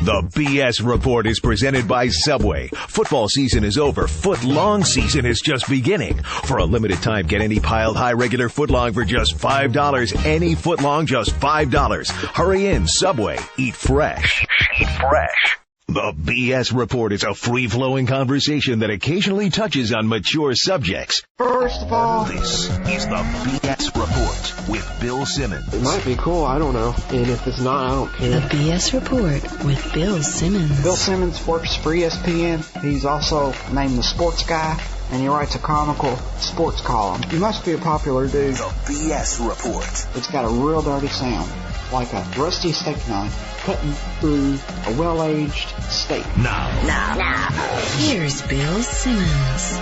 The BS Report is presented by Subway. Football season is over. Foot-long season is just beginning. For a limited time, get any piled high regular footlong for just $5. Any footlong, just $5. Hurry in, Subway. Eat fresh. Eat fresh. The BS Report is a free-flowing conversation that occasionally touches on mature subjects. First of all, this is the BS Report with Bill Simmons. It might be cool, I don't know. And if it's not, I don't care. The BS Report with Bill Simmons. Bill Simmons works for ESPN. He's also named the sports guy, and he writes a comical sports column. He must be a popular dude. The BS Report. It's got a real dirty sound, like a rusty steak knife cutting through a well-aged steak. Now. Here's Bill Simmons.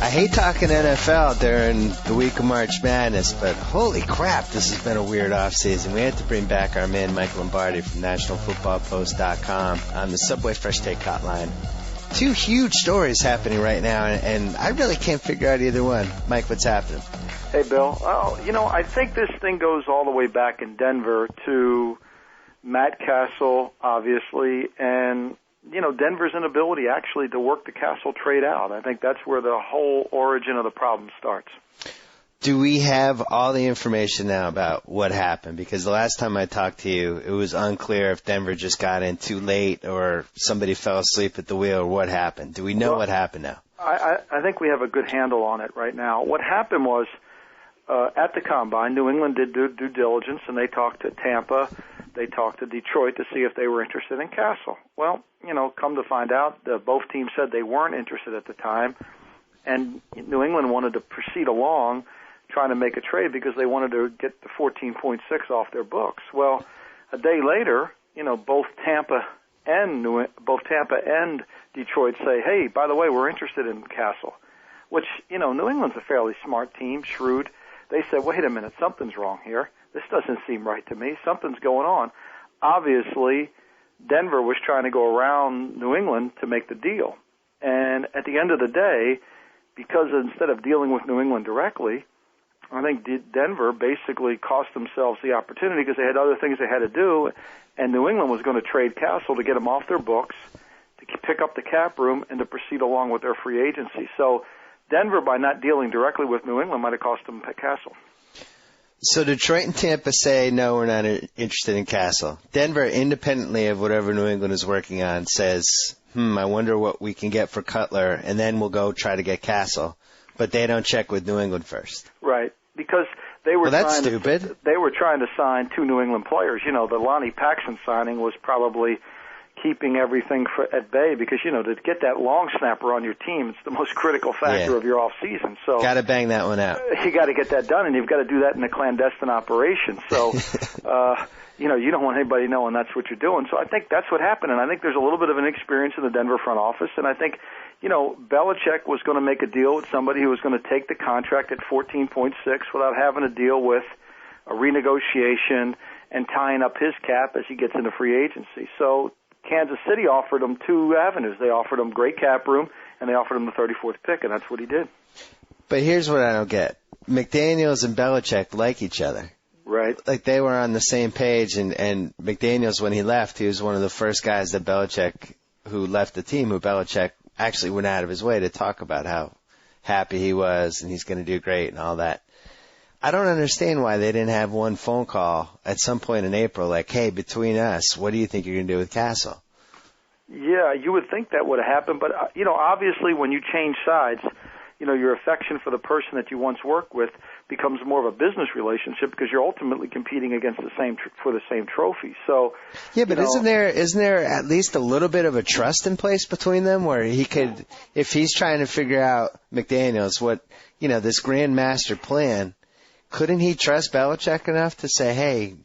I hate talking NFL during the week of March Madness, but holy crap, this has been a weird offseason. We had to bring back our man Mike Lombardi from NationalFootballPost.com on the Subway Fresh Take Hotline. Two huge stories happening right now, and I really can't figure out either one. Mike, what's happening? Hey, Bill. Oh, I think this thing goes all the way back in Denver to Matt Castle, obviously, and, Denver's inability actually to work the Castle trade out. I think that's where the whole origin of the problem starts. Do we have all the information now about what happened? Because the last time I talked to you, it was unclear if Denver just got in too late or somebody fell asleep at the wheel or what happened. Do we know what happened now? I think we have a good handle on it right now. What happened was, at the Combine, New England did due diligence, and they talked to Tampa. They talked to Detroit to see if they were interested in Castle. Well, come to find out, both teams said they weren't interested at the time, and New England wanted to proceed along trying to make a trade because they wanted to get the 14.6 off their books. Well, a day later, both Tampa and Detroit say, hey, by the way, we're interested in Castle, which, New England's a fairly smart team, shrewd. They said, wait a minute, something's wrong here. This doesn't seem right to me. Something's going on. Obviously, Denver was trying to go around New England to make the deal. And at the end of the day, because instead of dealing with New England directly, I think Denver basically cost themselves the opportunity because they had other things they had to do, and New England was going to trade Castle to get them off their books, to pick up the cap room, and to proceed along with their free agency. So Denver, by not dealing directly with New England, might have cost them Castle. So Detroit and Tampa say, no, we're not interested in Castle. Denver, independently of whatever New England is working on, says, I wonder what we can get for Cutler, and then we'll go try to get Castle. But they don't check with New England first. Right, because they were stupid. They were trying to sign two New England players. The Lonnie Paxson signing was probably keeping everything at bay because, to get that long snapper on your team, it's the most critical factor of your off season. So got to bang that one out. You got to get that done, and you've got to do that in a clandestine operation. So, you don't want anybody knowing that's what you're doing. So I think that's what happened, and I think there's a little bit of an experience in the Denver front office, and I think, Belichick was going to make a deal with somebody who was going to take the contract at 14.6 without having to deal with a renegotiation and tying up his cap as he gets into free agency. So Kansas City offered him two avenues. They offered him great cap room, and they offered him the 34th pick, and that's what he did. But here's what I don't get. McDaniels and Belichick like each other. Right. Like they were on the same page, and McDaniels, when he left, he was one of the first guys that Belichick, who left the team, who Belichick actually went out of his way to talk about how happy he was and he's going to do great and all that. I don't understand why they didn't have one phone call at some point in April like, hey, between us, what do you think you're going to do with Castle? Yeah, you would think that would have happened. But, obviously when you change sides, your affection for the person that you once worked with becomes more of a business relationship because you're ultimately competing against for the same trophy. So yeah, but isn't there at least a little bit of a trust in place between them where he could, if he's trying to figure out McDaniels what this grand master plan, couldn't he trust Belichick enough to say, hey,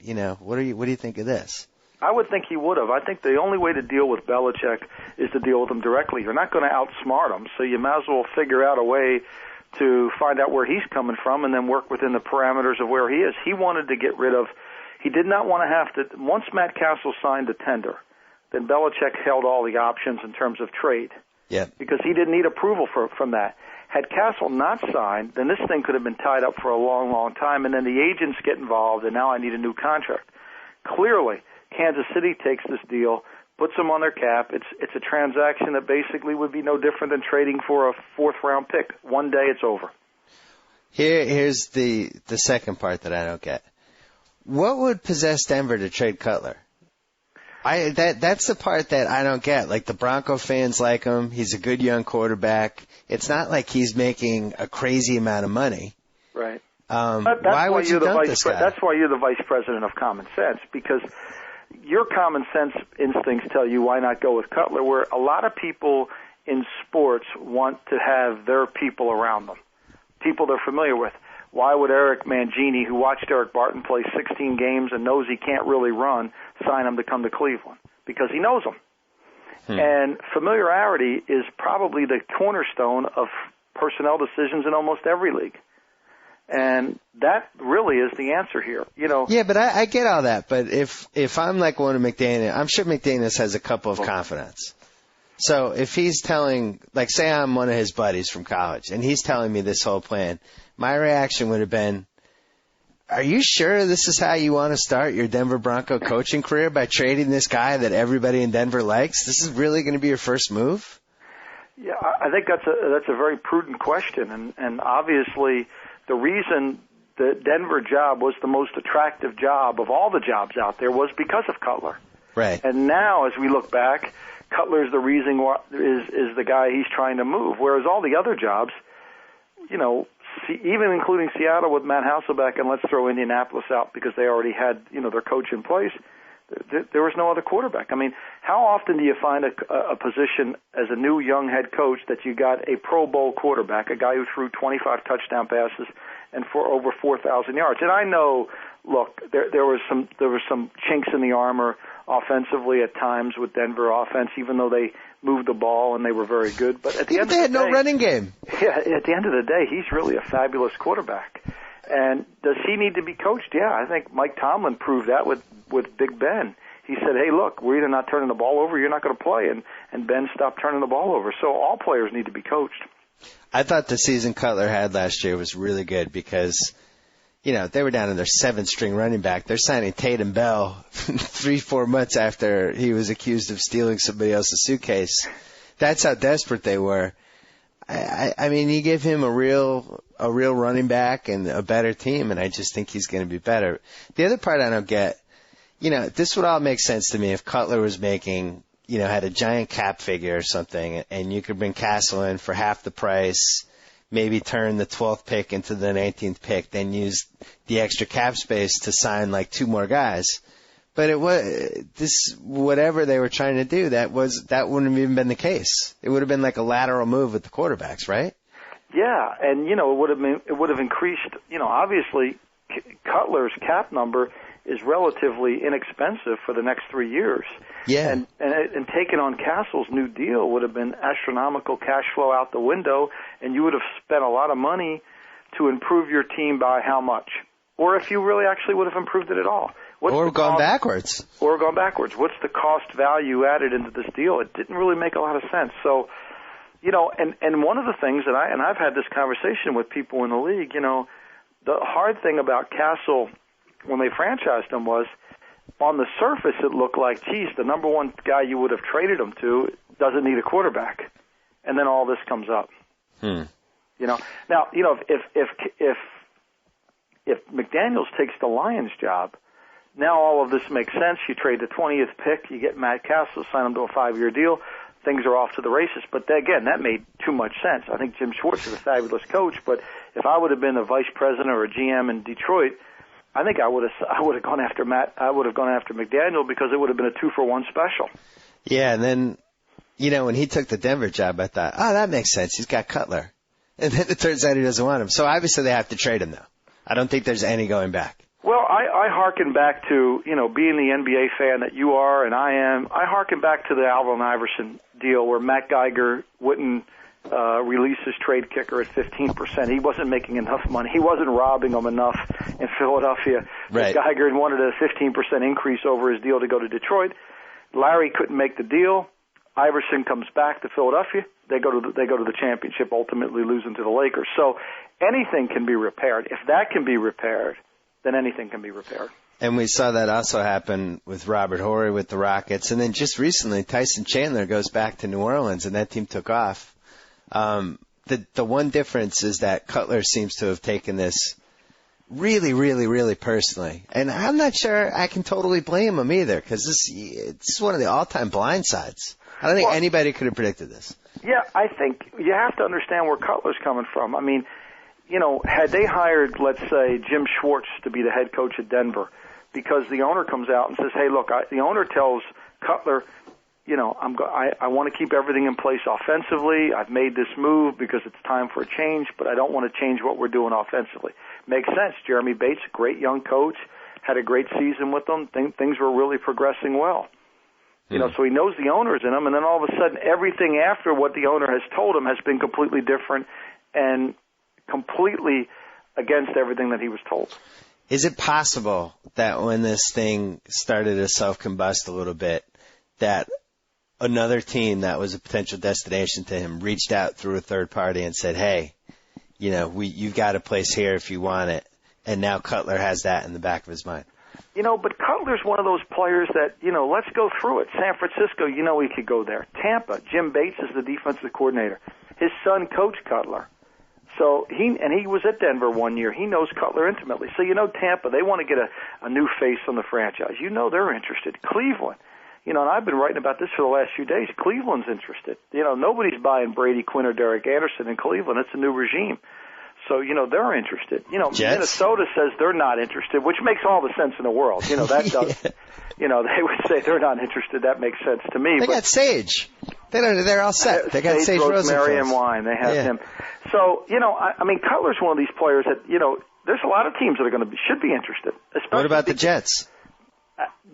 what do you think of this? I would think he would have. I think the only way to deal with Belichick is to deal with him directly. You're not going to outsmart him, so you might as well figure out a way to find out where he's coming from and then work within the parameters of where he is. He wanted to get rid of – he did not want to have to – once Matt Castle signed the tender, then Belichick held all the options in terms of trade. Yeah. Because he didn't need approval from that. Had Castle not signed, then this thing could have been tied up for a long, long time, and then the agents get involved, and now I need a new contract. Clearly, Kansas City takes this deal, puts them on their cap. It's a transaction that basically would be no different than trading for a fourth-round pick. One day it's over. Here's the second part that I don't get. What would possess Denver to trade Cutler? That's the part that I don't get. Like, the Bronco fans like him. He's a good young quarterback. It's not like he's making a crazy amount of money. Right. Why would you dump this guy? That's why you're the vice president of common sense, because your common sense instincts tell you why not go with Cutler, where a lot of people in sports want to have their people around them, people they're familiar with. Why would Eric Mangini, who watched Eric Barton play 16 games and knows he can't really run, sign him to come to Cleveland? Because he knows him. And familiarity is probably the cornerstone of personnel decisions in almost every league. And that really is the answer here. Yeah, but I get all that. But if I'm like one of McDaniel, I'm sure McDaniels has a couple of confidants. So if he's telling, like, say I'm one of his buddies from college, and he's telling me this whole plan, my reaction would have been, are you sure this is how you want to start your Denver Bronco coaching career, by trading this guy that everybody in Denver likes? This is really going to be your first move? Yeah, I think that's a very prudent question, and obviously the reason the Denver job was the most attractive job of all the jobs out there was because of Cutler. Right. And now, as we look back, Cutler's the reason is the guy he's trying to move, whereas all the other jobs, even including Seattle with Matt Hasselbeck, and let's throw Indianapolis out because they already had their coach in place, there was no other quarterback. I mean, how often do you find a position as a new young head coach that you got a Pro Bowl quarterback, a guy who threw 25 touchdown passes and for over 4,000 yards? And I know, look, there was some chinks in the armor offensively at times with Denver offense, even though they moved the ball and they were very good. But at the end of the day, they had no running game. Yeah, at the end of the day, he's really a fabulous quarterback. And does he need to be coached? Yeah, I think Mike Tomlin proved that with Big Ben. He said, hey, look, we're either not turning the ball over, you're not going to play. And Ben stopped turning the ball over. So all players need to be coached. I thought the season Cutler had last year was really good because, they were down to their 7th-string running back. They're signing Tatum Bell 3-4 months after he was accused of stealing somebody else's suitcase. That's how desperate they were. I mean, you give him a real running back and a better team, and I just think he's going to be better. The other part I don't get, this would all make sense to me if Cutler was making, had a giant cap figure or something, and you could bring Castle in for half the price, maybe turn the 12th pick into the 19th pick, then use the extra cap space to sign like 2 more guys. But it was whatever they were trying to do. That wouldn't have even been the case. It would have been like a lateral move with the quarterbacks, right? Yeah, and it would have increased. Obviously, Cutler's cap number is relatively inexpensive for the next 3 years. Yeah, and taking on Castle's new deal would have been astronomical cash flow out the window, and you would have spent a lot of money to improve your team by how much? Or if you really actually would have improved it at all. Or gone backwards. What's the cost value added into this deal? It didn't really make a lot of sense. So, and one of the things that I've had this conversation with people in the league, the hard thing about Castle when they franchised him was, on the surface it looked like, geez, the number one guy you would have traded him to doesn't need a quarterback. And then all this comes up. Now, if McDaniels takes the Lions job, now all of this makes sense. You trade the 20th pick, you get Matt Castle, sign him to a 5-year deal. Things are off to the races. But again, that made too much sense. I think Jim Schwartz is a fabulous coach, but if I would have been a vice president or a GM in Detroit, I think I would have gone after Matt. I would have gone after McDaniel because it would have been a 2-for-1 special. Yeah, and then when he took the Denver job, I thought, that makes sense. He's got Cutler, and then it turns out he doesn't want him. So obviously they have to trade him now. I don't think there's any going back. Well, I hearken back to, being the NBA fan that you are and I am, I hearken back to the Allen Iverson deal where Matt Geiger wouldn't release his trade kicker at 15%. He wasn't making enough money. He wasn't robbing them enough in Philadelphia. Right. Geiger wanted a 15% increase over his deal to go to Detroit. Larry couldn't make the deal. Iverson comes back to Philadelphia. They go to the championship, ultimately losing to the Lakers. So anything can be repaired. If that can be repaired, then anything can be repaired. And we saw that also happen with Robert Horry with the Rockets. And then just recently, Tyson Chandler goes back to New Orleans, and that team took off. The one difference is that Cutler seems to have taken this really, really, really personally. And I'm not sure I can totally blame him either, because this is one of the all-time blindsides. I don't think anybody could have predicted this. Yeah, I think you have to understand where Cutler's coming from. I mean, you know, had they hired, let's say, Jim Schwartz to be the head coach at Denver, because the owner comes out and says, hey, look, the owner tells Cutler, you know, I want to keep everything in place offensively. I've made this move because it's time for a change, but I don't want to change what we're doing offensively. Makes sense. Jeremy Bates, great young coach, had a great season with them. Things were really progressing well. You know, so he knows the owner's in him, and then all of a sudden everything after what the owner has told him has been completely different and completely against everything that he was told. Is it possible that when this thing started to self-combust a little bit, that another team that was a potential destination to him reached out through a third party and said, hey, you know, you've got a place here if you want it, and now Cutler has that in the back of his mind? You know, but Cutler's one of those players that, you know, let's go through it. San Francisco, you know he could go there. Tampa, Jim Bates is the defensive coordinator. His son coached Cutler. So he was at Denver one year. He knows Cutler intimately. So, you know, Tampa, they want to get a new face on the franchise. You know they're interested. Cleveland, you know, and I've been writing about this for the last few days. Cleveland's interested. You know, nobody's buying Brady Quinn or Derek Anderson in Cleveland. It's a new regime. So, you know, they're interested. You know, Jets? Minnesota says they're not interested, which makes all the sense in the world. You know, that does. You know, they would say they're not interested. That makes sense to me. They got Sage. They're all set. They got Sage Rosemary, Rosenfels. and wine. They have him. So, you know, I mean, Cutler's one of these players that, you know, there's a lot of teams that are going to should be interested. What about the Jets?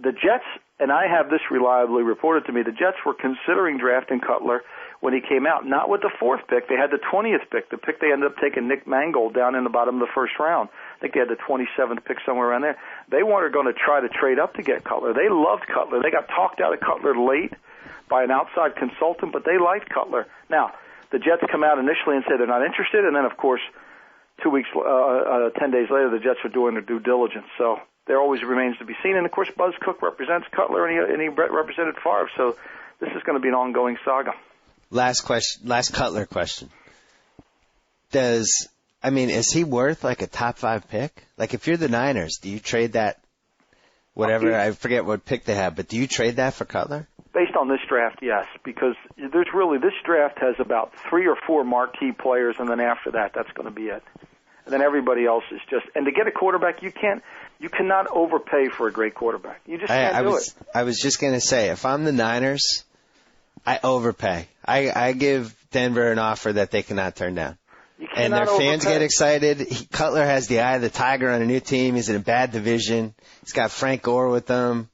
The Jets, and I have this reliably reported to me, the Jets were considering drafting Cutler when he came out, not with the 4th pick. They had the 20th pick. The pick they ended up taking Nick Mangold down in the bottom of the first round. I think they had the 27th pick somewhere around there. They weren't going to try to trade up to get Cutler. They loved Cutler. They got talked out of Cutler late by an outside consultant, but they liked Cutler. Now, the Jets come out initially and say they're not interested, and then, of course, 10 days later, the Jets are doing their due diligence. So there always remains to be seen. And, of course, Buzz Cook represents Cutler, and he represented Favre. So this is going to be an ongoing saga. Last Cutler question. Is he worth like a top 5 pick? Like if you're the Niners, do you trade that, whatever, I forget what pick they have, but do you trade that for Cutler? Based on this draft, yes, because this draft has about 3 or 4 marquee players, and then after that, that's going to be it. And then everybody else is just, and to get a quarterback, you cannot overpay for a great quarterback. You just can't do it. I was just going to say, if I'm the Niners, I overpay. I give Denver an offer that they cannot turn down. And their fans get excited. Cutler has the eye of the tiger on a new team. He's in a bad division. He's got Frank Gore with them.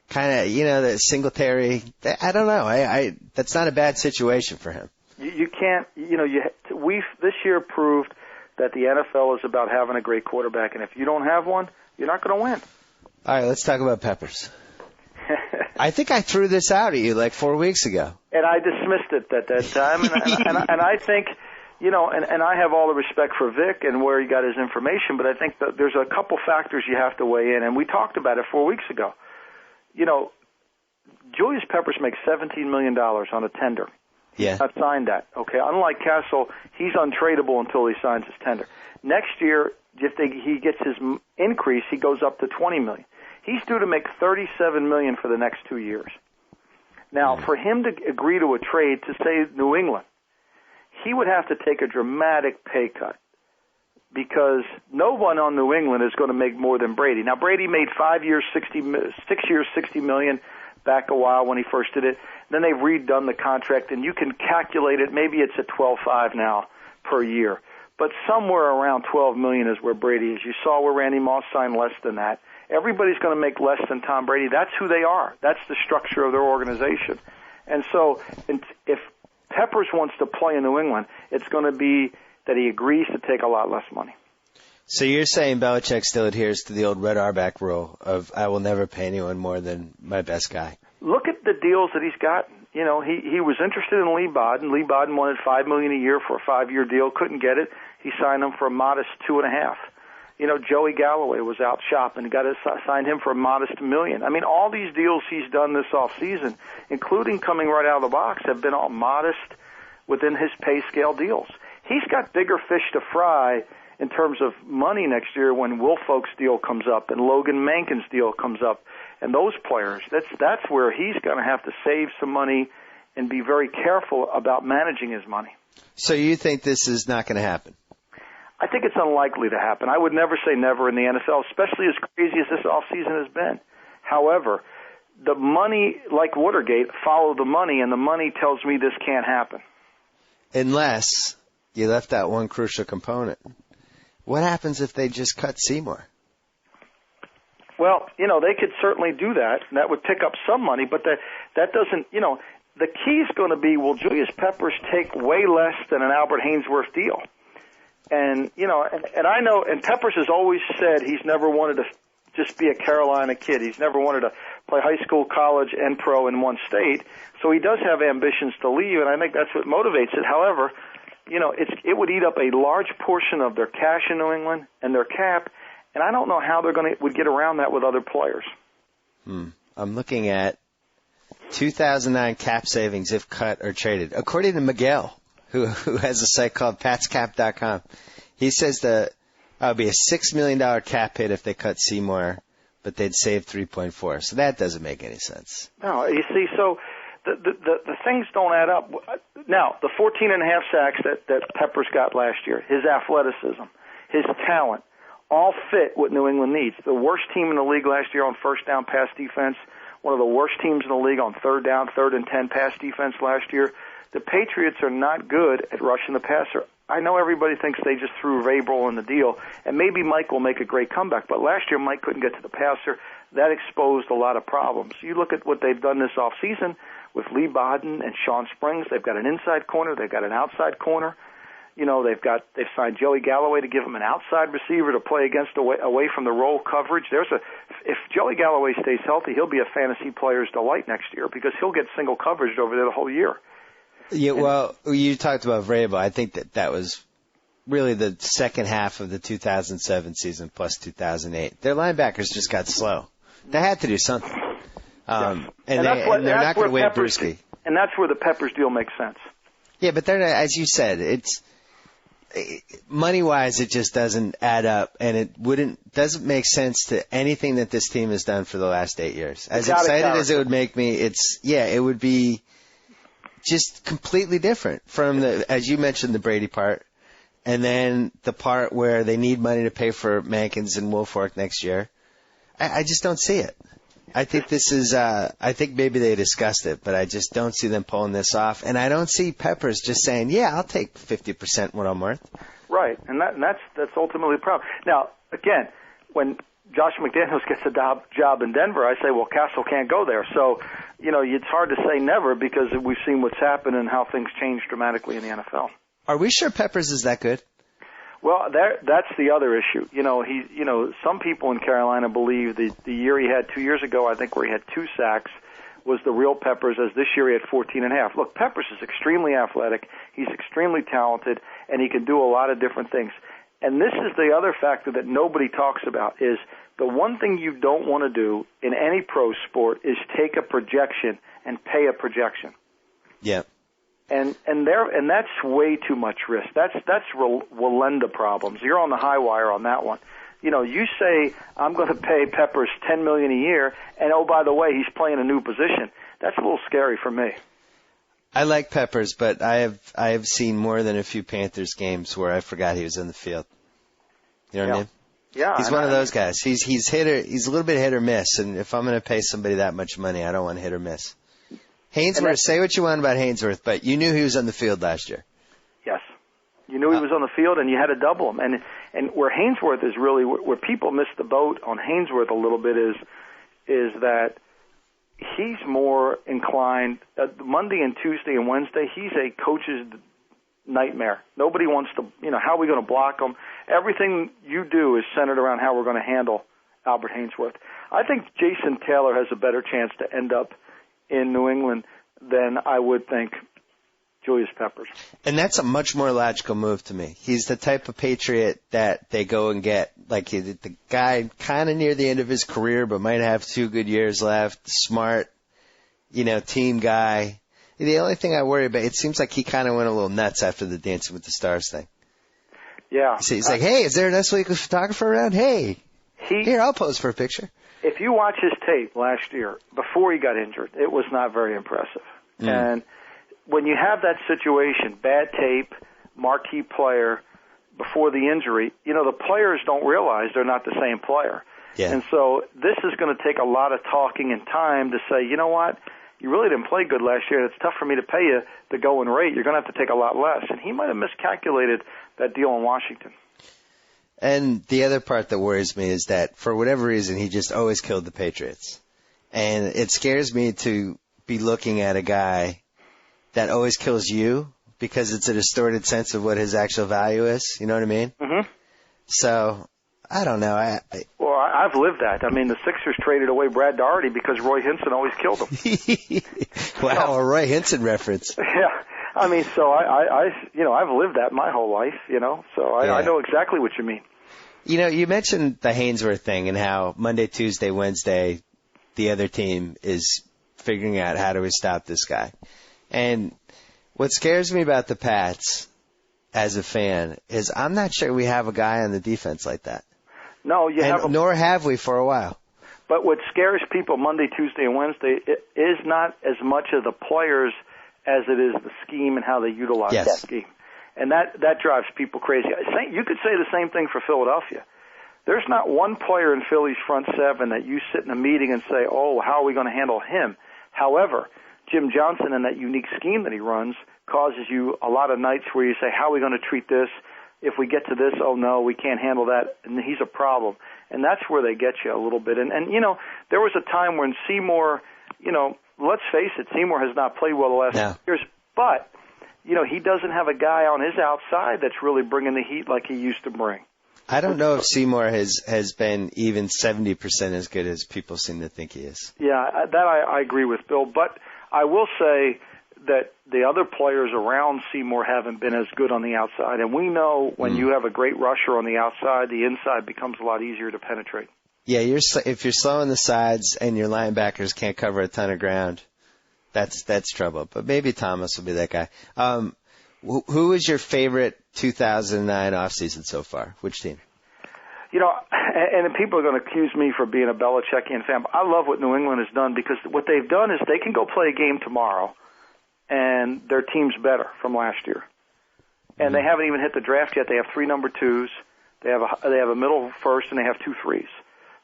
Kind of, you know, the Singletary. I don't know. That's not a bad situation for him. You can't, you know, we've this year proved that the NFL is about having a great quarterback, and if you don't have one, you're not going to win. All right, let's talk about Peppers. I think I threw this out at you like 4 weeks ago. And I dismissed it at that time, and I think, you know, and I have all the respect for Vic and where he got his information, but I think that there's a couple factors you have to weigh in, and we talked about it 4 weeks ago. You know, Julius Peppers makes $17 million on a tender. Yeah. He's not signed that. Okay. Unlike Castle, he's untradeable until he signs his tender. Next year, if he gets his increase, he goes up to $20 million. He's due to make $37 million for the next 2 years. Now, for him to agree to a trade to, say, New England, he would have to take a dramatic pay cut because no one on New England is going to make more than Brady. Now, Brady made 6 years, $60 million back a while when he first did it. Then they've redone the contract, and you can calculate it. Maybe it's at $12.5 now per year. But somewhere around $12 million is where Brady is. You saw where Randy Moss signed less than that. Everybody's going to make less than Tom Brady. That's who they are. That's the structure of their organization. And so if Peppers wants to play in New England, it's going to be that he agrees to take a lot less money. So you're saying Belichick still adheres to the old Red Auerbach rule of I will never pay anyone more than my best guy. Look at the deals that he's gotten. You know, he was interested in Lee Bodden. Lee Bodden wanted $5 million a year for a 5-year deal, couldn't get it. He signed him for a modest $2.5 million. Joey Galloway was out shopping and got to sign him for a modest $1 million. I mean, all these deals he's done this offseason, including coming right out of the box, have been all modest within his pay scale deals. He's got bigger fish to fry in terms of money next year when Will Folks' deal comes up and Logan Mankin's deal comes up, and those players. That's where he's going to have to save some money and be very careful about managing his money. So you think this is not going to happen? I think it's unlikely to happen. I would never say never in the NFL, especially as crazy as this offseason has been. However, the money, like Watergate, follow the money, and the money tells me this can't happen. Unless you left out one crucial component. What happens if they just cut Seymour? Well, they could certainly do that, and that would pick up some money, but that doesn't, the key is going to be, will Julius Peppers take way less than an Albert Haynesworth deal? And, and I know, and Peppers has always said he's never wanted to just be a Carolina kid. He's never wanted to play high school, college, and pro in one state. So he does have ambitions to leave, and I think that's what motivates it. However, it would eat up a large portion of their cash in New England and their cap, and I don't know how they're would get around that with other players. I'm looking at 2009 cap savings if cut or traded. According to Miguel, who has a site called patscap.com, he says that it would be a $6 million cap hit if they cut Seymour, but they'd save 3.4. So that doesn't make any sense. No, you see, so the things don't add up. Now, the 14.5 sacks that Peppers got last year, his athleticism, his talent, all fit what New England needs. The worst team in the league last year on first down pass defense, one of the worst teams in the league on third down, 3rd and 10 pass defense last year. The Patriots are not good at rushing the passer. I know everybody thinks they just threw Vrabel in the deal, and maybe Mike will make a great comeback, but last year Mike couldn't get to the passer. That exposed a lot of problems. You look at what they've done this offseason with Lee Bodden and Sean Springs. They've got an inside corner. They've got an outside corner. They've signed Joey Galloway to give him an outside receiver to play against away from the roll coverage. If Joey Galloway stays healthy, he'll be a fantasy player's delight next year because he'll get single coverage over there the whole year. Yeah, well, you talked about Vrabel. I think that was really the second half of the 2007 season plus 2008. Their linebackers just got slow. They had to do something. And they're not going to win Bruschi. And that's where the Peppers deal makes sense. Yeah, but as you said, it's money-wise, it just doesn't add up, and it doesn't make sense to anything that this team has done for the last 8 years. As excited as it would make me, it would be just completely different from as you mentioned, the Brady part, and then the part where they need money to pay for Mankins and Woolfolk next year. I just don't see it. I think this is, I think maybe they discussed it, but I just don't see them pulling this off. And I don't see Peppers just saying, yeah, I'll take 50% what I'm worth. Right. And that's ultimately the problem. Now, again, when Josh McDaniels gets a job in Denver, I say, well, Castle can't go there. So, it's hard to say never because we've seen what's happened and how things change dramatically in the NFL. Are we sure Peppers is that good? Well, that's the other issue. Some people in Carolina believe the year he had 2 years ago, I think where he had 2 sacks, was the real Peppers, as this year he had 14.5. Look, Peppers is extremely athletic. He's extremely talented, and he can do a lot of different things. And this is the other factor that nobody talks about is the one thing you don't want to do in any pro sport is take a projection and pay a projection. Yeah. And that's way too much risk. That's Walenda problems. You're on the high wire on that one. You say I'm going to pay Peppers $10 million a year, and oh, by the way, he's playing a new position. That's a little scary for me. I like Peppers, but I have seen more than a few Panthers games where I forgot he was in the field. You know what I mean? Yeah. He's one of those guys. He's a little bit hit or miss, and if I'm going to pay somebody that much money, I don't want hit or miss. Hainsworth, say what you want about Hainsworth, but you knew he was on the field last year. Yes. You knew he was on the field, and you had to double him. And where Hainsworth is really, where people miss the boat on Hainsworth a little bit is that he's more inclined, Monday and Tuesday and Wednesday, he's a coach's nightmare. Nobody wants to, how are we going to block him? Everything you do is centered around how we're going to handle Albert Hainsworth. I think Jason Taylor has a better chance to end up in New England than I would think Julius Peppers. And that's a much more logical move to me. He's the type of Patriot that they go and get, like the guy kind of near the end of his career, but might have 2 good years left, smart, team guy. The only thing I worry about, it seems like he kind of went a little nuts after the Dancing with the Stars thing. Yeah. So he's like, hey, is there an S-League photographer around? Hey, here, I'll pose for a picture. If you watch his tape last year, before he got injured, it was not very impressive. And when you have that situation, bad tape, marquee player, before the injury, the players don't realize they're not the same player. Yeah. And so this is going to take a lot of talking and time to say, you know what, you really didn't play good last year. It's tough for me to pay you the going rate. You're going to have to take a lot less. And he might have miscalculated that deal in Washington. And the other part that worries me is that for whatever reason, he just always killed the Patriots. And it scares me to be looking at a guy that always kills you because it's a distorted sense of what his actual value is. You know what I mean? Mm-hmm. So, I don't know. Well, I've lived that. I mean, the Sixers traded away Brad Daugherty because Roy Hinson always killed him. Wow, a Roy Hinson reference. Yeah. I mean, so I've lived that my whole life, so I know exactly what you mean. You mentioned the Hainsworth thing and how Monday, Tuesday, Wednesday, the other team is figuring out how do we stop this guy. And what scares me about the Pats as a fan is I'm not sure we have a guy on the defense like that. No, nor have we for a while. But what scares people Monday, Tuesday, and Wednesday is not as much of the players as it is the scheme and how they utilize that scheme. And that drives people crazy. You could say the same thing for Philadelphia. There's not one player in Philly's front seven that you sit in a meeting and say, oh, how are we going to handle him? However, Jim Johnson and that unique scheme that he runs causes you a lot of nights where you say, how are we going to treat this? If we get to this, oh, no, we can't handle that, and he's a problem. And that's where they get you a little bit. And there was a time when Seymour, let's face it, Seymour has not played well the last years, but, he doesn't have a guy on his outside that's really bringing the heat like he used to bring. I don't know if Seymour has been even 70% as good as people seem to think he is. Yeah, that I agree with, Bill. But I will say that the other players around Seymour haven't been as good on the outside. And we know when you have a great rusher on the outside, the inside becomes a lot easier to penetrate. Yeah, if you're slow on the sides and your linebackers can't cover a ton of ground, that's trouble. But maybe Thomas will be that guy. Who is your favorite 2009 offseason so far? Which team? And people are going to accuse me for being a Belichickian fan, but I love what New England has done because what they've done is they can go play a game tomorrow, and their team's better from last year. And they haven't even hit the draft yet. They have 3 number 2s. They have a middle first, and they have 2 3s.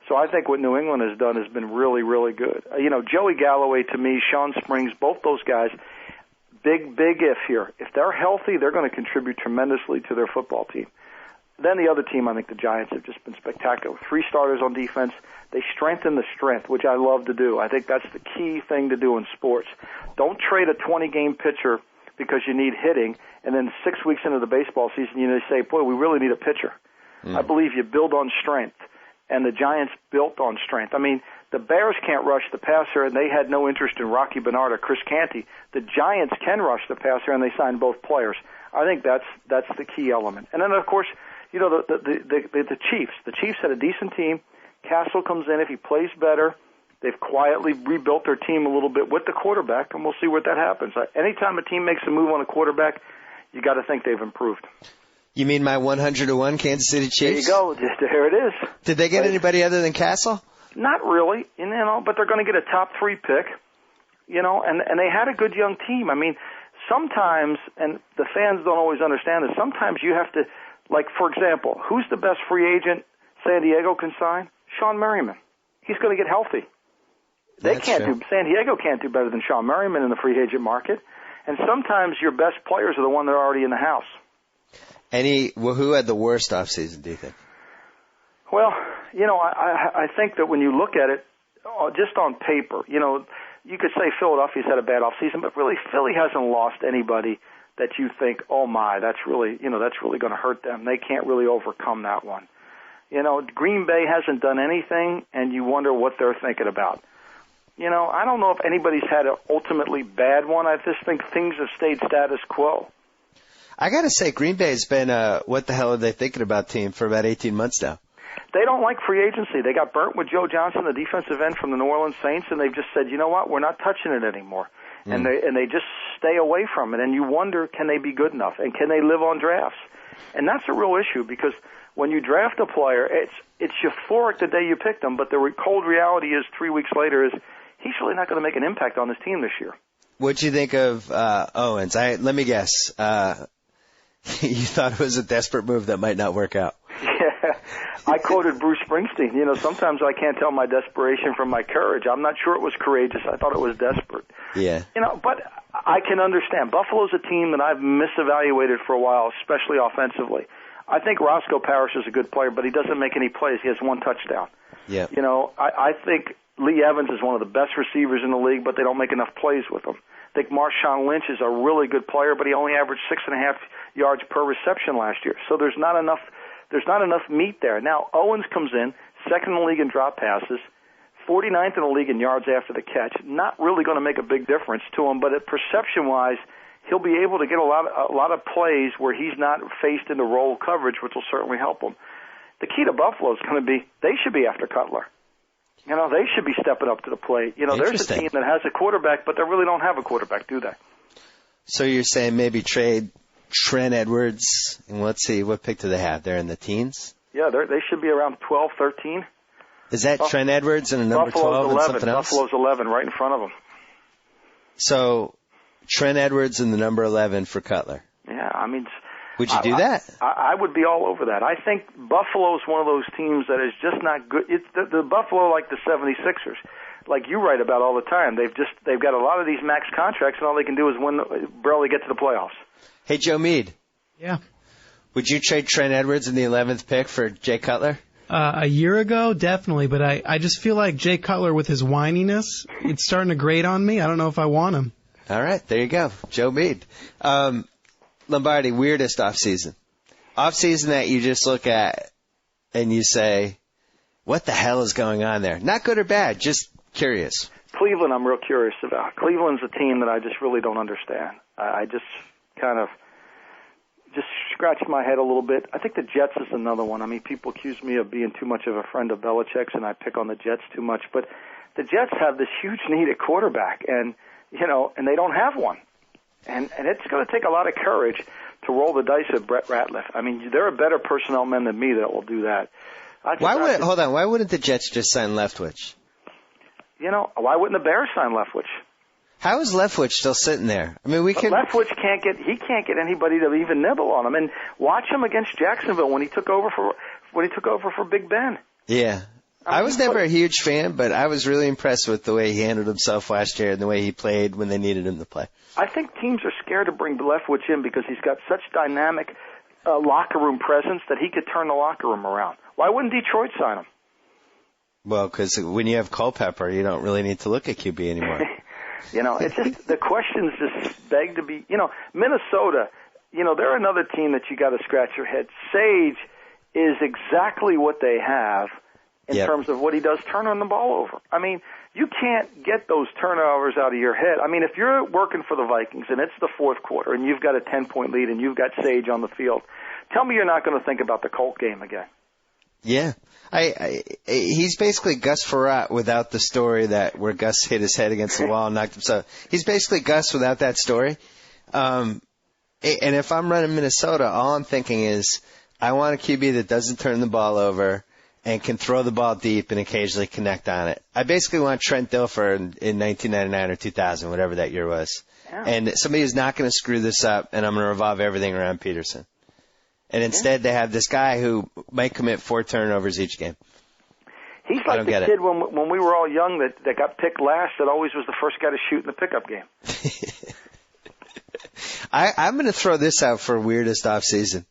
So I think what New England has done has been really, really good. Joey Galloway, to me, Sean Springs, both those guys, big if here. If they're healthy, they're going to contribute tremendously to their football team. Then the other team, I think the Giants have just been spectacular. 3 starters on defense. They strengthen the strength, which I love to do. I think that's the key thing to do in sports. Don't trade a 20-game pitcher because you need hitting, and then 6 weeks into the baseball season, you say, boy, we really need a pitcher. I believe you build on strength, and the Giants built on strength. I mean, the Bears can't rush the passer, and they had no interest in Rocky Bernard or Chris Canty. The Giants can rush the passer, and they signed both players. I think that's the key element. And then, of course, the Chiefs. The Chiefs had a decent team. Castle comes in. If he plays better, they've quietly rebuilt their team a little bit with the quarterback, and we'll see what that happens. Anytime a team makes a move on a quarterback, you got to think they've improved. You mean my 100-1 Kansas City Chiefs? There you go. There it is. Did they get anybody other than Castle? Not really, but they're going to get a top 3 pick, and they had a good young team. I mean, sometimes, and the fans don't always understand this, sometimes you have to, like, for example, who's the best free agent San Diego can sign? Sean Merriman. He's going to get healthy. San Diego can't do better than Sean Merriman in the free agent market. And sometimes your best players are the one that are already in the house. Who had the worst offseason, do you think? Well, I think that when you look at it, just on paper, you could say Philadelphia's had a bad offseason, but really Philly hasn't lost anybody that you think, oh my, that's really going to hurt them. They can't really overcome that one. Green Bay hasn't done anything, and you wonder what they're thinking about. I don't know if anybody's had an ultimately bad one. I just think things have stayed status quo. I got to say, Green Bay's been what the hell are they thinking about team for about 18 months now. They don't like free agency. They got burnt with Joe Johnson, the defensive end from the New Orleans Saints, and they've just said, you know what, we're not touching it anymore. And they just stay away from it. And you wonder, can they be good enough? And can they live on drafts? And that's a real issue because when you draft a player, it's euphoric the day you pick them, but the cold reality is 3 weeks later is he's really not going to make an impact on this team this year. What'd you think of Owens? Let me guess. You thought it was a desperate move that might not work out. Yeah. I quoted Bruce Springsteen. Sometimes I can't tell my desperation from my courage. I'm not sure it was courageous. I thought it was desperate. Yeah. But I can understand. Buffalo's a team that I've misevaluated for a while, especially offensively. I think Roscoe Parrish is a good player, but he doesn't make any plays. He has one touchdown. Yeah. I think Lee Evans is one of the best receivers in the league, but they don't make enough plays with him. I think Marshawn Lynch is a really good player, but he only averaged 6.5 yards per reception last year. So there's not enough meat there. Now, Owens comes in, second in the league in drop passes, 49th in the league in yards after the catch. Not really going to make a big difference to him, but perception-wise, he'll be able to get a lot of plays where he's not faced into roll coverage, which will certainly help him. The key to Buffalo is going to be they should be after Cutler. They should be stepping up to the plate. There's a team that has a quarterback, but they really don't have a quarterback, do they? So you're saying maybe trade Trent Edwards, and let's see, what pick do they have? They're in the teens? Yeah, they should be around 12, 13. Is that Trent Edwards and a number Buffalo's 12 and 11. something else? Buffalo's 11 right in front of them. So Trent Edwards and the number 11 for Cutler. Yeah, would you do that? I would be all over that. I think Buffalo's one of those teams that is just not good. It's the Buffalo like the 76ers, like you write about all the time. They've got a lot of these max contracts, and all they can do is barely get to the playoffs. Hey, Joe Meade. Yeah. Would you trade Trent Edwards in the 11th pick for Jay Cutler? A year ago, definitely, but I just feel like Jay Cutler with his whininess, it's starting to grate on me. I don't know if I want him. All right, there you go. Joe Meade. Lombardi, weirdest offseason. Offseason that you just look at and you say, what the hell is going on there? Not good or bad, just curious. Cleveland I'm real curious about. Cleveland's a team that I just really don't understand. I just kind of just scratched my head a little bit. I think the Jets is another one. People accuse me of being too much of a friend of Belichick's, and I pick on the Jets too much. But the Jets have this huge need at quarterback, and they don't have one. And it's going to take a lot of courage to roll the dice with Brett Ratliff. There are better personnel men than me that will do that. Why wouldn't the Jets just sign Leftwich? Why wouldn't the Bears sign Leftwich? How is Leftwich still sitting there? Leftwich can't get anybody to even nibble on him. And watch him against Jacksonville when he took over for Big Ben. Yeah. I was never a huge fan, but I was really impressed with the way he handled himself last year and the way he played when they needed him to play. I think teams are scared to bring Leftwich in because he's got such dynamic locker room presence that he could turn the locker room around. Why wouldn't Detroit sign him? Well, because when you have Culpepper, you don't really need to look at QB anymore. It's just the questions just beg to be. Minnesota, they're another team that you got to scratch your head. Sage is exactly what they have in terms of what he does, turning the ball over. You can't get those turnovers out of your head. If you're working for the Vikings and it's the fourth quarter and you've got a 10-point lead and you've got Sage on the field, tell me you're not going to think about the Colt game again. Yeah. He's basically Gus Frerotte without the story where Gus hit his head against the wall and knocked himself. He's basically Gus without that story. And if I'm running Minnesota, all I'm thinking is I want a QB that doesn't turn the ball over and can throw the ball deep and occasionally connect on it. I basically want Trent Dilfer in 1999 or 2000, whatever that year was. Yeah. And somebody who's not going to screw this up, and I'm going to revolve everything around Peterson. And instead they have this guy who might commit 4 turnovers each game. He's like the kid when we were all young that got picked last that always was the first guy to shoot in the pickup game. I'm going to throw this out for weirdest offseason.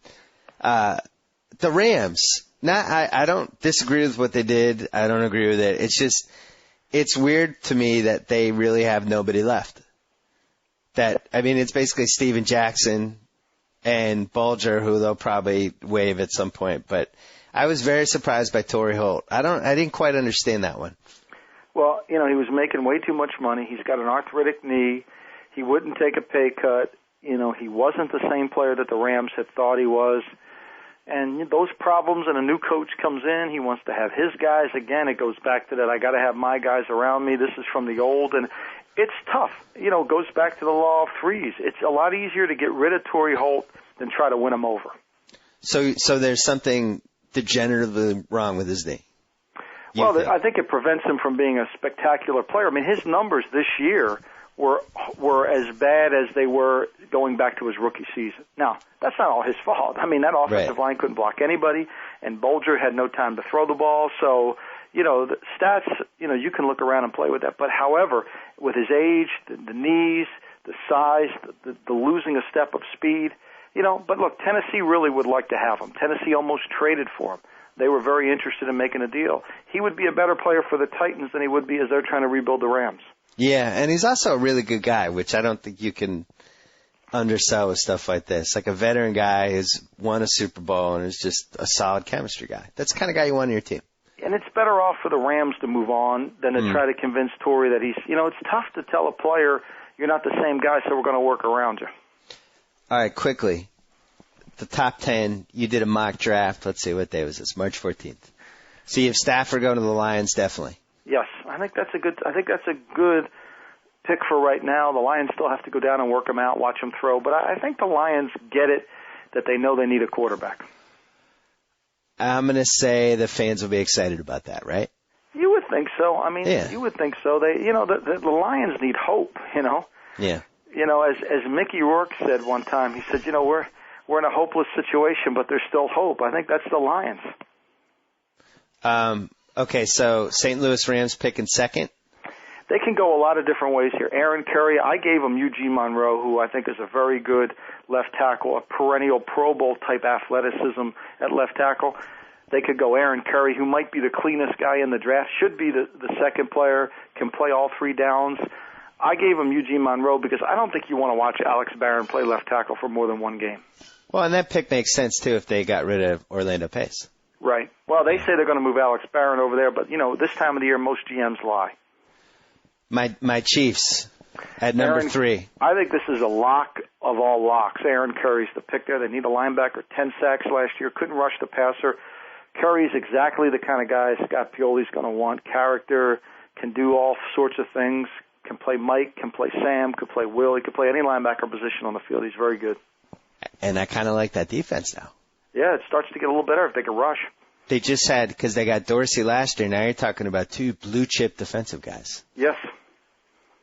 The Rams. I don't disagree with what they did. I don't agree with it. It's weird to me that they really have nobody left. It's basically Steven Jackson and Bulger, who they'll probably waive at some point. But I was very surprised by Torrey Holt. I didn't quite understand that one. Well, he was making way too much money. He's got an arthritic knee. He wouldn't take a pay cut. He wasn't the same player that the Rams had thought he was. And those problems, and a new coach comes in, he wants to have his guys. Again, it goes back to that, I got to have my guys around me. This is from the old, and it's tough. It goes back to the law of threes. It's a lot easier to get rid of Torrey Holt than try to win him over. So there's something degeneratively wrong with his knee? Well, I think it prevents him from being a spectacular player. I mean, his numbers this year were as bad as they were going back to his rookie season. Now, that's not all his fault. I mean, that offensive line couldn't block anybody, and Bolger had no time to throw the ball. So, the stats, you can look around and play with that. But, however, with his age, the knees, the size, the losing a step of speed, but look, Tennessee really would like to have him. Tennessee almost traded for him. They were very interested in making a deal. He would be a better player for the Titans than he would be as they're trying to rebuild the Rams. Yeah, and he's also a really good guy, which I don't think you can undersell with stuff like this. Like a veteran guy who's won a Super Bowl and is just a solid chemistry guy. That's the kind of guy you want on your team. And it's better off for the Rams to move on than to try to convince Torrey that he's, it's tough to tell a player you're not the same guy, so we're going to work around you. All right, quickly. The top 10, you did a mock draft. Let's see, what day was this? March 14th. So you have Stafford going to the Lions, definitely. Yes, I think that's a good pick for right now. The Lions still have to go down and work him out, watch him throw, but I think the Lions get it that they know they need a quarterback. I'm going to say the fans will be excited about that, right? You would think so. I mean, You would think so. They, the Lions need hope. Yeah. As Mickey Rourke said one time, he said, we're in a hopeless situation, but there's still hope. I think that's the Lions. Okay, so St. Louis Rams picking second. They can go a lot of different ways here. Aaron Curry, I gave him Eugene Monroe, who I think is a very good left tackle, a perennial Pro Bowl type athleticism at left tackle. They could go Aaron Curry, who might be the cleanest guy in the draft, should be the second player, can play all three downs. I gave him Eugene Monroe because I don't think you want to watch Alex Barron play left tackle for more than one game. Well, and that pick makes sense, too, if they got rid of Orlando Pace. Right. Well, they say they're going to move Alex Barron over there, but, this time of the year, most GMs lie. My Chiefs at number 3. I think this is a lock of all locks. Aaron Curry's the pick there. They need a linebacker, 10 sacks last year, couldn't rush the passer. Curry's exactly the kind of guy Scott Pioli's going to want. Character, can do all sorts of things, can play Mike, can play Sam, could play Will. He could play any linebacker position on the field. He's very good. And I kind of like that defense now. Yeah, it starts to get a little better if they can rush. They just had, because they got Dorsey last year, now you're talking about 2 blue-chip defensive guys. Yes.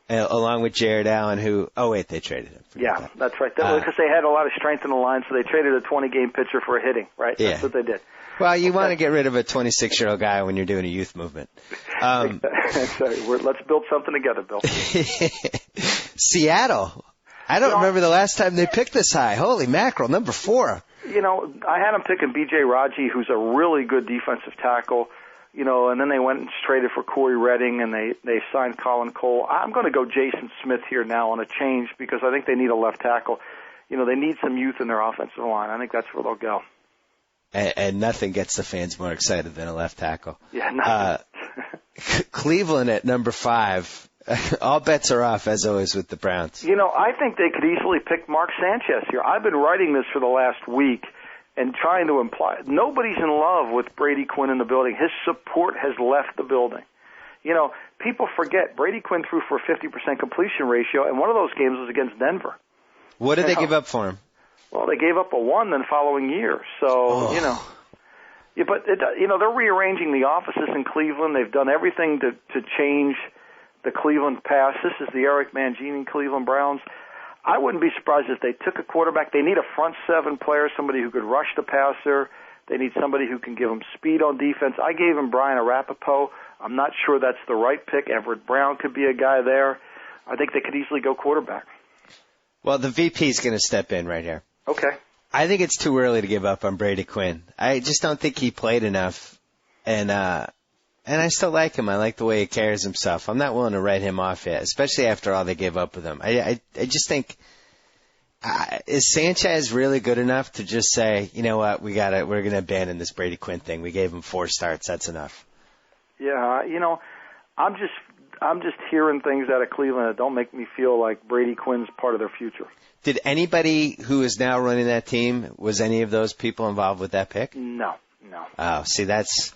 Along with Jared Allen, they traded him. Yeah, that's right. Because they had a lot of strength in the line, so they traded a 20-game pitcher for a hitting, right? Yeah. That's what they did. Well, you want to get rid of a 26-year-old guy when you're doing a youth movement. Sorry, let's build something together, Bill. Seattle. I don't remember the last time they picked this high. Holy mackerel, number 4. I had them picking B.J. Raji, who's a really good defensive tackle, and then they went and traded for Corey Redding, and they signed Colin Cole. I'm going to go Jason Smith here now on a change because I think they need a left tackle. They need some youth in their offensive line. I think that's where they'll go. And nothing gets the fans more excited than a left tackle. Yeah, nothing. Cleveland at number 5. All bets are off, as always, with the Browns. I think they could easily pick Mark Sanchez here. I've been writing this for the last week and trying to imply nobody's in love with Brady Quinn in the building. His support has left the building. People forget Brady Quinn threw for a 50% completion ratio, and one of those games was against Denver. What did they give up for him? Well, they gave up a 1 the following year. So, Yeah, but, they're rearranging the offices in Cleveland. They've done everything to change the Cleveland pass. This is the Eric Mangini Cleveland Browns. I wouldn't be surprised if they took a quarterback. They need a front 7 player, somebody who could rush the passer. They need somebody who can give them speed on defense. I gave him Brian Arapaho. I'm not sure that's the right pick. Everett Brown could be a guy there. I think they could easily go quarterback. Well, the VP is going to step in right here. Okay. I think it's too early to give up on Brady Quinn. I just don't think he played enough. And I still like him. I like the way he carries himself. I'm not willing to write him off yet, especially after all they gave up with him. I just think, is Sanchez really good enough to just say, you know what, we're going to abandon this Brady Quinn thing. We gave him 4 starts. That's enough. Yeah, I'm just hearing things out of Cleveland that don't make me feel like Brady Quinn's part of their future. Did anybody who is now running that team, was any of those people involved with that pick? No. Oh, see, that's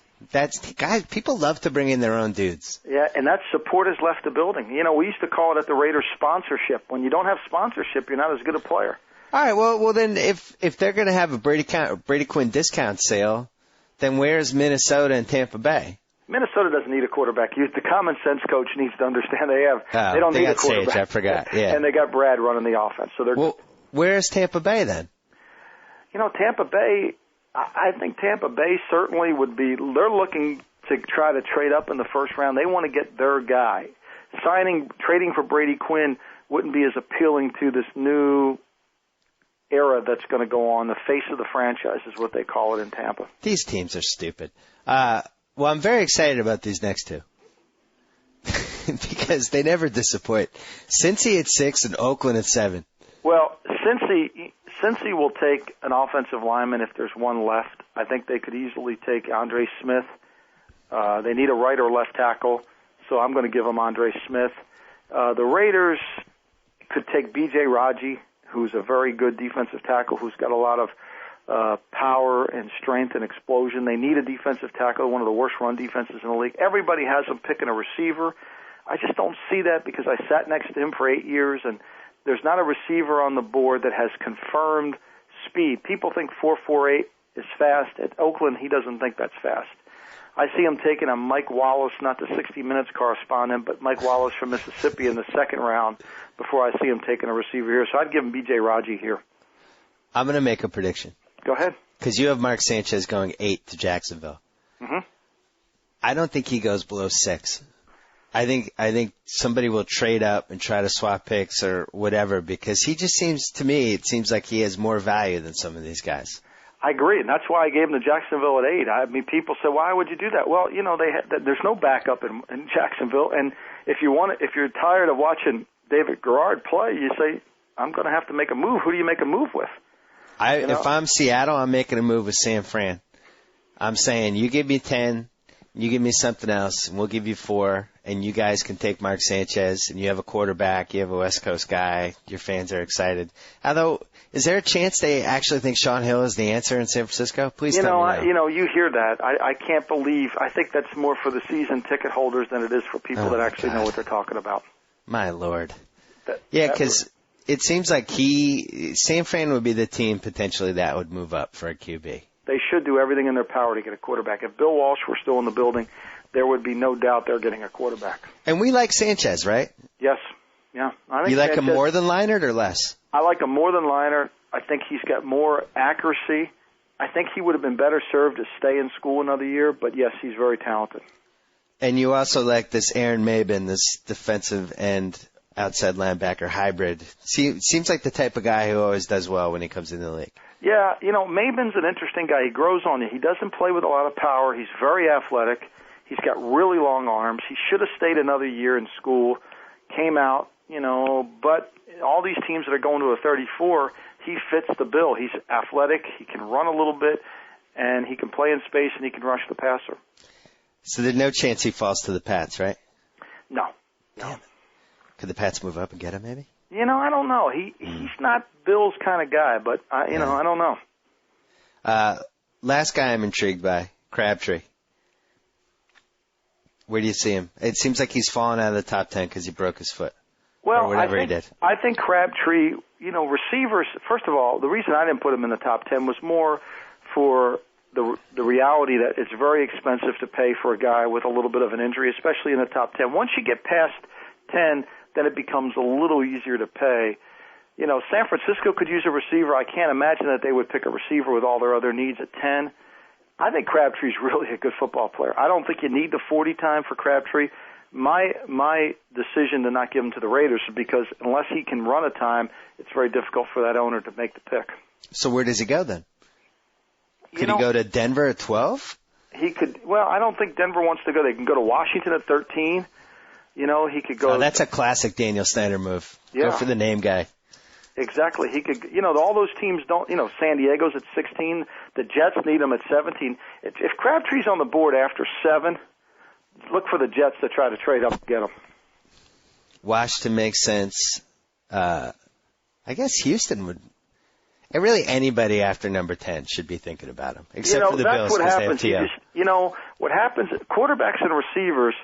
guys. People love to bring in their own dudes. Yeah, and that support has left the building. You know, we used to call it at the Raiders sponsorship. When you don't have sponsorship, you're not as good a player. All right, well then, if they're going to have a Brady Quinn discount sale, then where's Minnesota and Tampa Bay? Minnesota doesn't need a quarterback. The common sense coach needs to understand they don't need a quarterback. Sage, I forgot. Yeah, and they got Brad running the offense. So they're where's Tampa Bay then? You know, Tampa Bay. I think Tampa Bay certainly would be. They're looking to try to trade up in the first round. They want to get their guy. Trading for Brady Quinn wouldn't be as appealing to this new era that's going to go on. The face of the franchise is what they call it in Tampa. These teams are stupid. Well, I'm very excited about these next two because they never disappoint. Cincy at 6 and Oakland at 7. Well, Cincy will take an offensive lineman if there's one left. I think they could easily take Andre Smith. They need a right or left tackle, so I'm going to give them Andre Smith. The Raiders could take B.J. Raji, who's a very good defensive tackle, who's got a lot of power and strength and explosion. They need a defensive tackle, one of the worst run defenses in the league. Everybody has them picking a receiver. I just don't see that because I sat next to him for 8 years, and there's not a receiver on the board that has confirmed speed. People think 4.48 is fast. At Oakland, he doesn't think that's fast. I see him taking a Mike Wallace, not the 60 Minutes correspondent, but Mike Wallace from Mississippi in the second round before I see him taking a receiver here. So I'd give him B.J. Raji here. I'm going to make a prediction. Go ahead. Because you have Mark Sanchez going 8 to Jacksonville. Mm-hmm. I don't think he goes below 6. I think somebody will trade up and try to swap picks or whatever because he just seems like he has more value than some of these guys. I agree, and that's why I gave him to Jacksonville at 8. I mean, people say, why would you do that? Well, you know, there's no backup in Jacksonville, and if you're tired of watching David Garrard play, you say, I'm going to have to make a move. Who do you make a move with? If I'm Seattle, I'm making a move with San Fran. I'm saying, you give me 10, you give me something else, and we'll give you 4, and you guys can take Mark Sanchez, and you have a quarterback, you have a West Coast guy, your fans are excited. Although, is there a chance they actually think Sean Hill is the answer in San Francisco? Please tell me no. You hear that. I can't believe. I think that's more for the season ticket holders than it is for people that actually know what they're talking about. My Lord. Because it seems like San Fran would be the team potentially that would move up for a QB. They should do everything in their power to get a quarterback. If Bill Walsh were still in the building, there would be no doubt they're getting a quarterback. And we like Sanchez, right? Yes. Yeah. I think you like Sanchez, him more than Leinart or less? I like him more than Leinart. I think he's got more accuracy. I think he would have been better served to stay in school another year, but yes, he's very talented. And you also like this Aaron Mabin, this defensive end outside linebacker hybrid. Seems like the type of guy who always does well when he comes into the league. Yeah, Mabin's an interesting guy. He grows on you. He doesn't play with a lot of power. He's very athletic. He's got really long arms. He should have stayed another year in school, came out, but all these teams that are going to a 34, he fits the bill. He's athletic. He can run a little bit, and he can play in space, and he can rush the passer. So there's no chance he falls to the Pats, right? No. Damn it. Could the Pats move up and get him, maybe? I don't know. He's not Bill's kind of guy, but, I don't know. Last guy I'm intrigued by, Crabtree. Where do you see him? It seems like he's fallen out of the top 10 because he broke his foot. Well, or whatever he did. I think Crabtree, receivers, first of all, the reason I didn't put him in the top 10 was more for the reality that it's very expensive to pay for a guy with a little bit of an injury, especially in the top 10. Once you get past 10, then it becomes a little easier to pay. San Francisco could use a receiver. I can't imagine that they would pick a receiver with all their other needs at 10. I think Crabtree's really a good football player. I don't think you need the 40 time for Crabtree. My decision to not give him to the Raiders is because unless he can run a time, it's very difficult for that owner to make the pick. So where does he go then? Could he go to Denver at 12? He could. Well, I don't think Denver wants to go. They can go to Washington at 13. He could go. Oh, that's a classic Daniel Snyder move. Yeah. Go for the name guy. Exactly. He could. All those teams don't. San Diego's at 16. The Jets need him at 17. If Crabtree's on the board after 7, look for the Jets to try to trade up and get him. Washington makes sense. I guess Houston would. And really anybody after number 10 should be thinking about him, except for the Bills because they have T.O. What happens, quarterbacks and receivers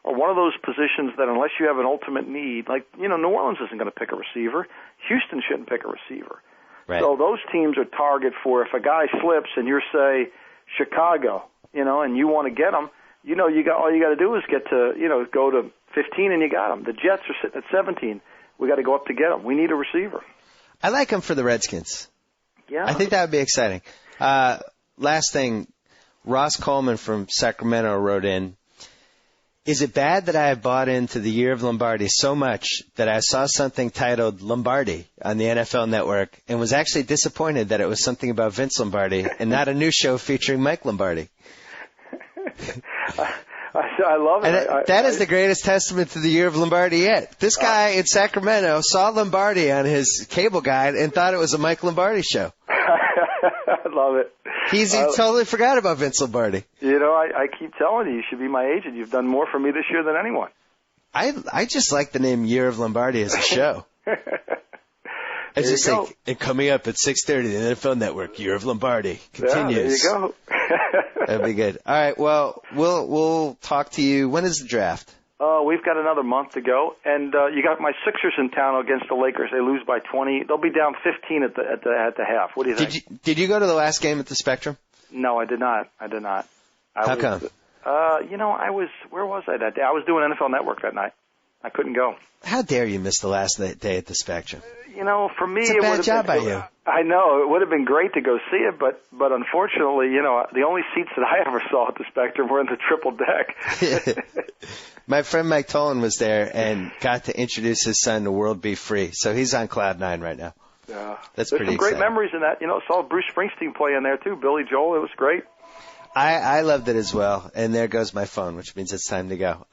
are one of those positions that unless you have an ultimate need, like, New Orleans isn't going to pick a receiver. Houston shouldn't pick a receiver. Right. So those teams are target for if a guy slips and you're, say, Chicago, and you want to get him, all you got to do is get to, go to 15 and you got him. The Jets are sitting at 17. We got to go up to get him. We need a receiver. I like him for the Redskins. Yeah. I think that would be exciting. Last thing, Ross Coleman from Sacramento wrote in, is it bad that I have bought into the year of Lombardi so much that I saw something titled Lombardi on the NFL Network and was actually disappointed that it was something about Vince Lombardi and not a new show featuring Mike Lombardi? I love it. And that is the greatest testament to the year of Lombardi yet. This guy in Sacramento saw Lombardi on his cable guide and thought it was a Mike Lombardi show. I love it. He totally forgot about Vince Lombardi. I keep telling you should be my agent. You've done more for me this year than anyone. I just like the name Year of Lombardi as a show. It's just like, and coming up at 6:30, the NFL Network, Year of Lombardi continues. Yeah, there you go. That'd be good. All right, well, we'll talk to you. When is the draft? We've got another month to go, and you got my Sixers in town against the Lakers. They lose by 20. They'll be down 15 at the half. What do you think? Did you go to the last game at the Spectrum? No, I did not. How come? Where was I that day? I was doing NFL Network that night. I couldn't go. How dare you miss the last day at the Spectrum? For me, it's a bad job by you. I know it would have been great to go see it, but unfortunately, the only seats that I ever saw at the Spectrum were in the triple deck. My friend Mike Tolan was there and got to introduce his son to World Be Free, so he's on cloud 9 right now. Yeah, that's There's pretty some great exciting. memories in that. Saw Bruce Springsteen play in there too. Billy Joel, it was great. I loved it as well, and there goes my phone, which means it's time to go.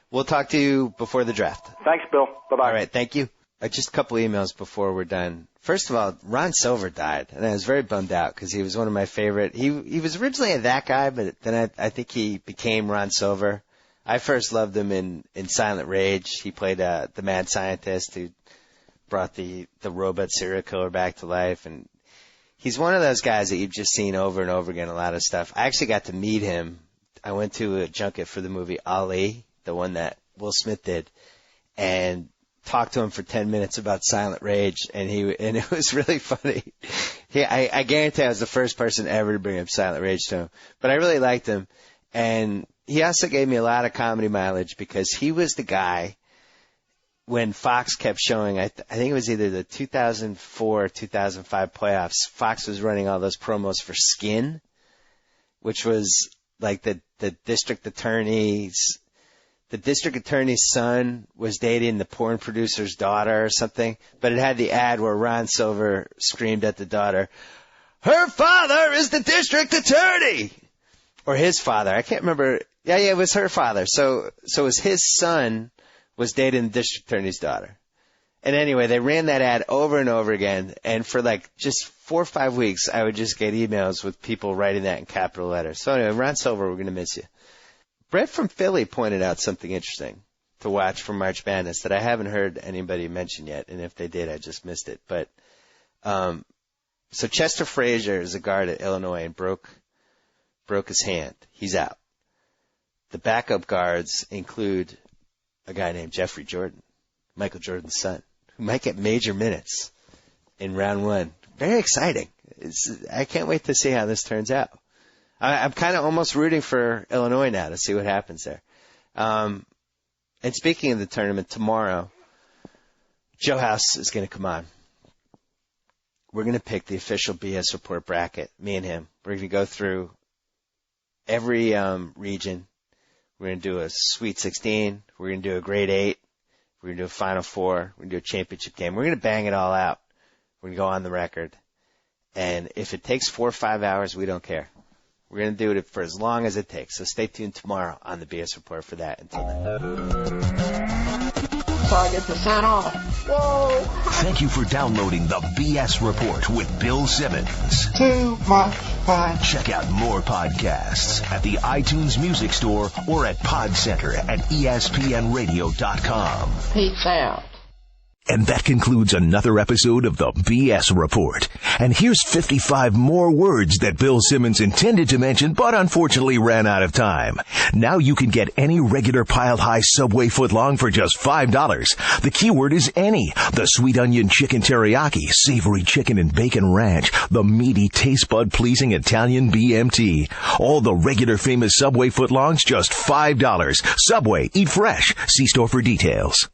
We'll talk to you before the draft. Thanks, Bill. Bye-bye. All right, thank you. Just a couple emails before we're done. First of all, Ron Silver died, and I was very bummed out because he was one of my favorite. He was originally that guy, but then I think he became Ron Silver. I first loved him in Silent Rage. He played the mad scientist who brought the robot serial killer back to life, and he's one of those guys that you've just seen over and over again, a lot of stuff. I actually got to meet him. I went to a junket for the movie Ali, the one that Will Smith did, and talked to him for 10 minutes about Silent Rage, and it was really funny. I guarantee I was the first person ever to bring up Silent Rage to him, but I really liked him, and he also gave me a lot of comedy mileage because he was the guy when Fox kept showing, I think it was either the 2004 or 2005 playoffs, Fox was running all those promos for Skin, which was like the district attorney's son was dating the porn producer's daughter or something, but it had the ad where Ron Silver screamed at the daughter, "Her father is the district attorney!" Or his father. I can't remember. Yeah, it was her father. So it was his son was dating the district attorney's daughter. And anyway, they ran that ad over and over again, and for like just 4 or 5 weeks, I would just get emails with people writing that in capital letters. So anyway, Ron Silver, we're going to miss you. Brett from Philly pointed out something interesting to watch for March Madness that I haven't heard anybody mention yet, and if they did, I just missed it. But so Chester Frazier is a guard at Illinois and broke his hand. He's out. The backup guards include a guy named Jeffrey Jordan, Michael Jordan's son, who might get major minutes in round 1. Very exciting. I can't wait to see how this turns out. I'm kind of almost rooting for Illinois now to see what happens there. And speaking of the tournament, tomorrow, Joe House is going to come on. We're going to pick the official BS Report bracket, me and him. We're going to go through every region. We're going to do a Sweet 16. We're going to do a Grade 8. We're going to do a Final Four. We're going to do a championship game. We're going to bang it all out. We're going to go on the record. And if it takes 4 or 5 hours, we don't care. We're going to do it for as long as it takes. So stay tuned tomorrow on the BS Report for that. Until then. So I get to sign off. Whoa. Thank you for downloading the BS Report with Bill Simmons. Too much fun. Check out more podcasts at the iTunes Music Store or at Podcenter at ESPNradio.com. Peace out. And that concludes another episode of the BS Report. And here's 55 more words that Bill Simmons intended to mention, but unfortunately ran out of time. Now you can get any regular piled high Subway footlong for just $5. The keyword is any. The sweet onion chicken teriyaki, savory chicken and bacon ranch, the meaty taste bud pleasing Italian BMT. All the regular famous Subway footlongs, just $5. Subway, eat fresh. See store for details.